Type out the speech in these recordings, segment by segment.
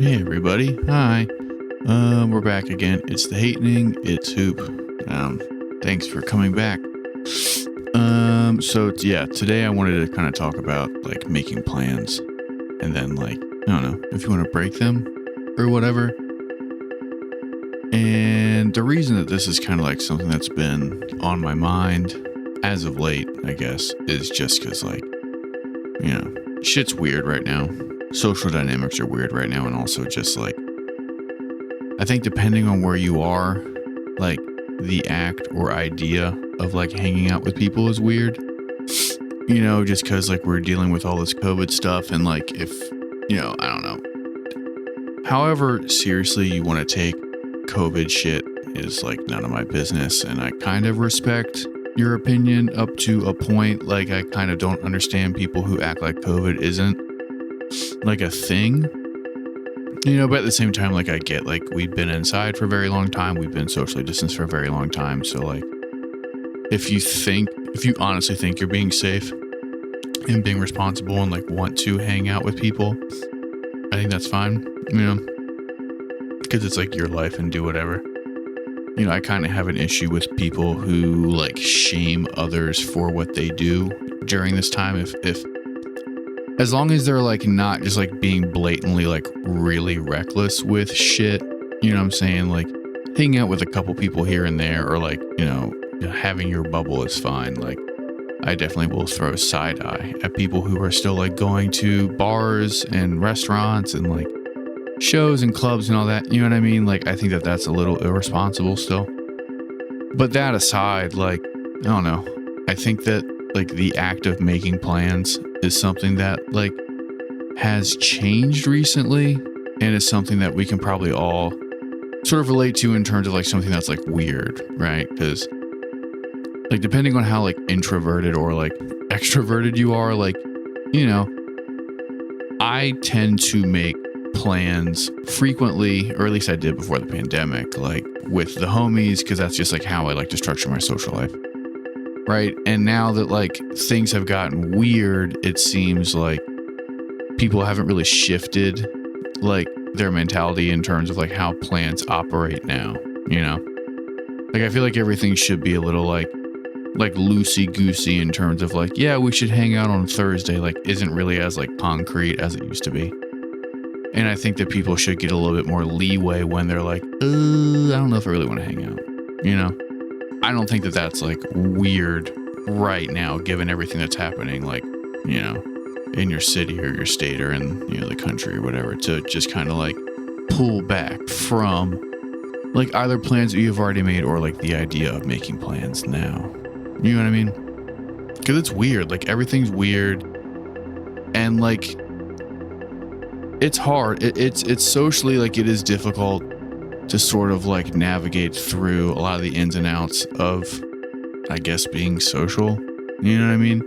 Hey everybody, hi. We're back again. It's the Hatening. It's Hoop. Thanks for coming back. Today I wanted to kind of talk about like making plans, and then like I don't know if you want to break them or whatever. And the reason that this is kind of like something that's been on my mind as of late, I guess, is just because shit's weird right now. Social dynamics are weird right now, and also just like I think depending on where you are, like the act or idea of like hanging out with people is weird. Just because like we're dealing with all this COVID stuff, and like if I don't know. However seriously you want to take COVID shit is like none of my business, and I kind of respect your opinion up to a point. Like I kind of don't understand people who act like COVID isn't like a thing, but at the same time, like I get like we've been inside for a very long time, we've been socially distanced for a very long time, so like if you honestly think you're being safe and being responsible and like want to hang out with people, I think that's fine, because it's like your life and do whatever. I kind of have an issue with people who like shame others for what they do during this time. If as long as they're like not just like being blatantly like really reckless with shit, you know what I'm saying? Like hanging out with a couple people here and there, or like, having your bubble is fine. Like I definitely will throw a side eye at people who are still like going to bars and restaurants and like shows and clubs and all that. You know what I mean? Like I think that that's a little irresponsible still. But that aside, like, I don't know. I think that like the act of making plans is something that like has changed recently, and is something that we can probably all sort of relate to in terms of like something that's like weird, right? Because like depending on how like introverted or like extroverted you are, like, I tend to make plans frequently, or at least I did before the pandemic, like with the homies, because that's just like how I like to structure my social life. Right. And now that like things have gotten weird, it seems like people haven't really shifted like their mentality in terms of like how plans operate now, like I feel like everything should be a little like loosey goosey in terms of like, yeah, we should hang out on Thursday, like isn't really as like concrete as it used to be. And I think that people should get a little bit more leeway when they're like, I don't know if I really want to hang out, I don't think that that's like weird right now, given everything that's happening, like, in your city or your state or in, the country or whatever, to just kind of like pull back from like either plans that you've already made or like the idea of making plans now. You know what I mean? Because it's weird. Like everything's weird. And like, it's hard. It's socially, like it is difficult to sort of like navigate through a lot of the ins and outs of, I guess, being social. You know what I mean?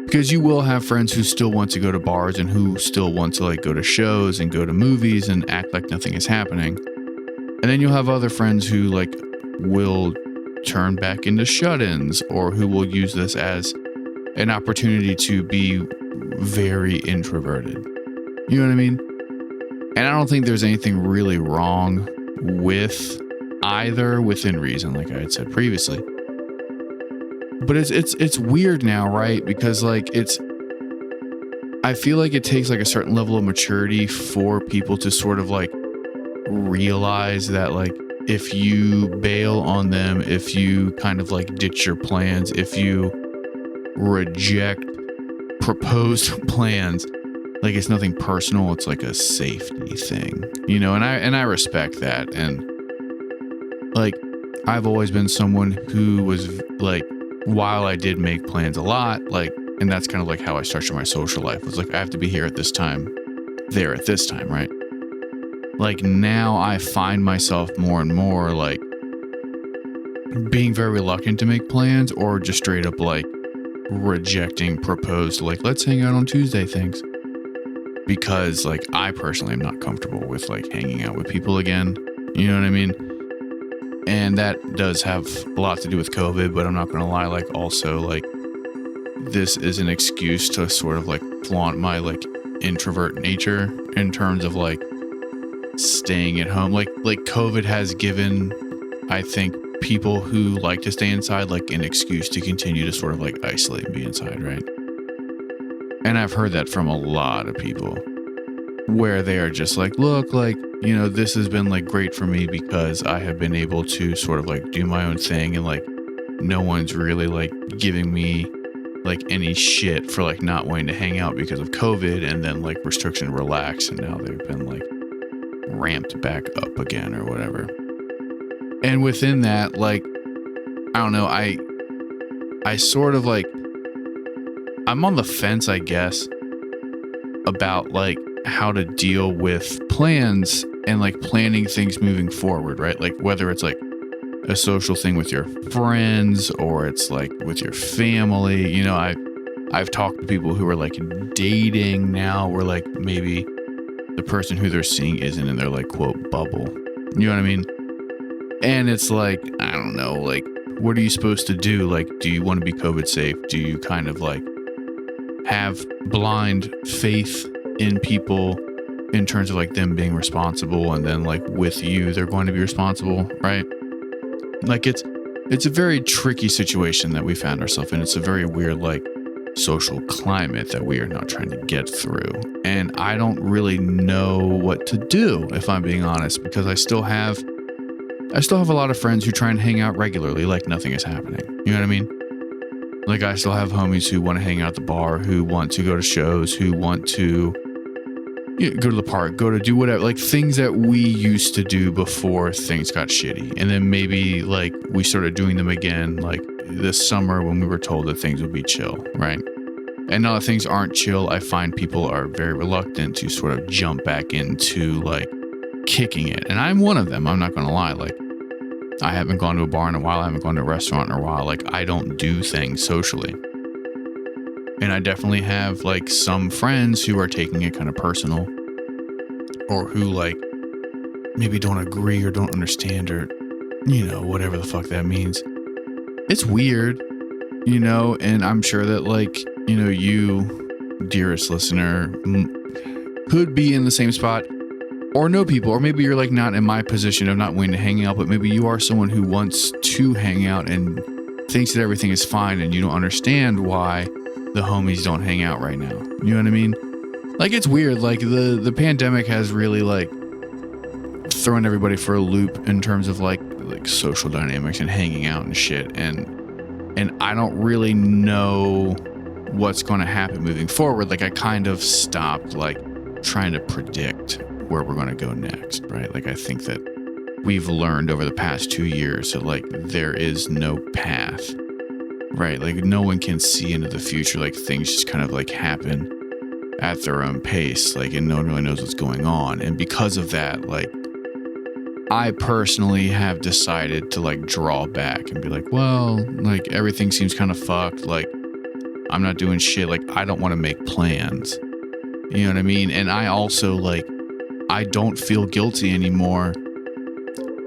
Because you will have friends who still want to go to bars and who still want to like go to shows and go to movies and act like nothing is happening. And then you'll have other friends who like will turn back into shut-ins, or who will use this as an opportunity to be very introverted. You know what I mean? And I don't think there's anything really wrong with either, within reason, like I had said previously. But it's weird now, right? Because like I feel like it takes like a certain level of maturity for people to sort of like realize that like if you bail on them, if you kind of like ditch your plans, if you reject proposed plans, like it's nothing personal, it's like a safety thing, and I respect that. And like I've always been someone who was like, while I did make plans a lot, like, and that's kind of like how I structured my social life, was like I have to be here at this time, there at this time, right? Like now I find myself more and more like being very reluctant to make plans, or just straight up like rejecting proposed like let's hang out on Tuesday things. Because like I personally am not comfortable with like hanging out with people again. You know what I mean? And that does have a lot to do with COVID, but I'm not going to lie. Like also like this is an excuse to sort of like flaunt my like introvert nature in terms of like staying at home. Like COVID has given, I think, people who like to stay inside like an excuse to continue to sort of like isolate and be inside, right? And I've heard that from a lot of people where they are just like, look, like, you know, this has been like great for me because I have been able to sort of like do my own thing, and like no one's really like giving me like any shit for like not wanting to hang out because of COVID, and then like restriction relaxed and now they've been like ramped back up again or whatever. And within that, like, I don't know, I sort of like, I'm on the fence, I guess, about like how to deal with plans and like planning things moving forward, right? Like whether it's like a social thing with your friends or it's like with your family. You know, I've talked to people who are like dating now, where like maybe the person who they're seeing isn't in their like quote bubble. You know what I mean? And it's like, I don't know, like, what are you supposed to do? Like, do you want to be COVID safe? Do you kind of like have blind faith in people in terms of like them being responsible, and then like with you, they're going to be responsible, right? Like it's a very tricky situation that we found ourselves in. It's a very weird like social climate that we are now trying to get through. And I don't really know what to do, if I'm being honest, because I still have a lot of friends who try and hang out regularly like nothing is happening. You know what I mean? Like I still have homies who want to hang out at the bar, who want to go to shows, who want to go to the park, go to do whatever, like things that we used to do before things got shitty. And then maybe like we started doing them again like this summer when we were told that things would be chill, right? And now that things aren't chill, I find people are very reluctant to sort of jump back into like kicking it. And I'm one of them, I'm not going to lie. Like I haven't gone to a bar in a while, I haven't gone to a restaurant in a while. Like I don't do things socially. And I definitely have like some friends who are taking it kind of personal, or who like maybe don't agree or don't understand, or, you know, whatever the fuck that means. It's weird, you know, and I'm sure that like, you know, you, dearest listener, could be in the same spot or know people, or maybe you're like not in my position of not wanting to hang out, but maybe you are someone who wants to hang out and thinks that everything is fine, and you don't understand why the homies don't hang out right now. You know what I mean? Like it's weird. Like the pandemic has really like thrown everybody for a loop in terms of like social dynamics and hanging out and shit. And I don't really know what's going to happen moving forward. Like I kind of stopped like trying to predict where we're going to go next, right? Like I think that we've learned over the past 2 years that like there is no path, right? Like no one can see into the future. Like things just kind of like happen at their own pace, like, and no one really knows what's going on. And because of that, like I personally have decided to like draw back and be like, well, like everything seems kind of fucked. Like I'm not doing shit. Like I don't want to make plans. You know what I mean? And I also like, I don't feel guilty anymore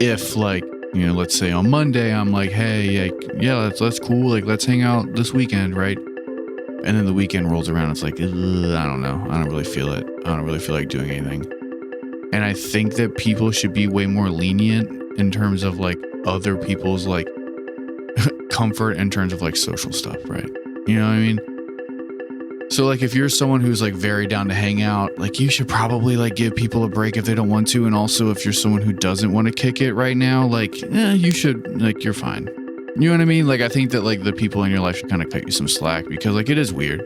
if like, you know, let's say on Monday, I'm like, hey, like, yeah, that's cool. Like, let's hang out this weekend, right? And then the weekend rolls around. It's like, I don't know. I don't really feel it. I don't really feel like doing anything. And I think that people should be way more lenient in terms of like other people's like comfort in terms of like social stuff, right? You know what I mean? So like if you're someone who's like very down to hang out, like you should probably like give people a break if they don't want to. And also if you're someone who doesn't want to kick it right now, like you should, like, you're fine. You know what I mean? Like I think that like the people in your life should kind of cut you some slack, because like it is weird.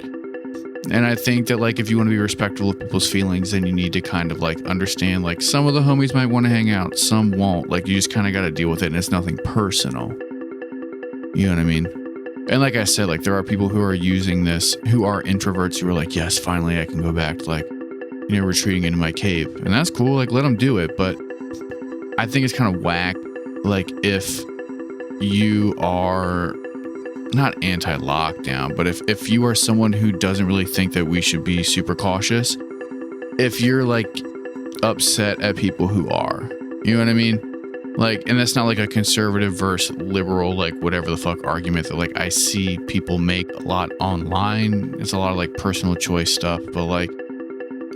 And I think that like if you want to be respectful of people's feelings, then you need to kind of like understand like some of the homies might want to hang out, some won't. Like you just kind of got to deal with it, and it's nothing personal. You know what I mean? And like I said, like there are people who are using this, who are introverts, who are like, yes, finally I can go back to like, you know, retreating into my cave. And that's cool. Like let them do it. But I think it's kind of whack. Like if you are not anti-lockdown, but if you are someone who doesn't really think that we should be super cautious, if you're like upset at people who are, you know what I mean? Like, and that's not like a conservative versus liberal, like whatever the fuck argument that like I see people make a lot online. It's a lot of like personal choice stuff, but like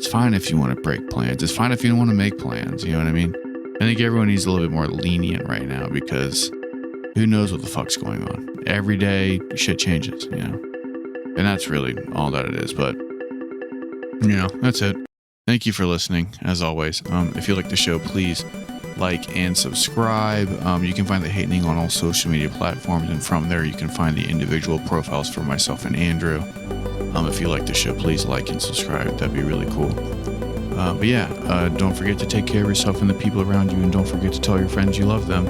It's fine if you want to break plans. It's fine if you don't want to make plans. You know what I mean? I think everyone needs a little bit more lenient right now because who knows what the fuck's going on. Every day, shit changes, you know? And that's really all that it is. But, you know, that's it. Thank you for listening, as always. If you like the show, please like and subscribe. You can find The Hatening on all social media platforms, and from there you can find the individual profiles for myself and Andrew. If you like the show, please like and subscribe. That'd be really cool. But yeah, don't forget to take care of yourself and the people around you, and don't forget to tell your friends you love them.